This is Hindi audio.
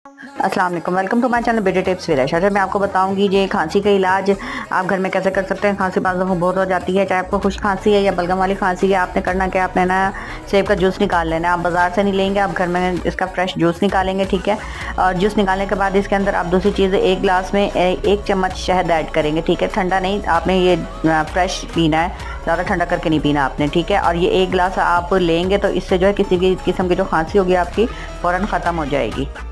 अस्सलाम वालेकुम, welcome to my channel beauty tips with Ayesha. मैं आपको बताऊंगी ये खांसी का इलाज आप घर में कैसे कर सकते हैं। खांसी बाज़ दफ़ा बहुत हो जाती है, चाहे आपको खुश खांसी है या बलगम वाली खांसी है। आपने करना क्या, आपने ना सेब का जूस निकाल लेना है। आप बाज़ार से नहीं लेंगे, आप घर में इसका फ्रेश जूस निकालेंगे, ठीक है। और जूस निकालने के बाद इसके अंदर आप दूसरी चीज़, एक गिलास में 1 चम्मच शहद ऐड करेंगे, ठीक है। ठंडा नहीं, आपने ये फ्रेश पीना है, ज़्यादा ठंडा करके नहीं पीना आपने, ठीक है। और ये 1 गिलास आप लेंगे तो इससे जो है किसी भी किस्म की जो खांसी होगी आपकी फ़ौरन ख़त्म हो जाएगी।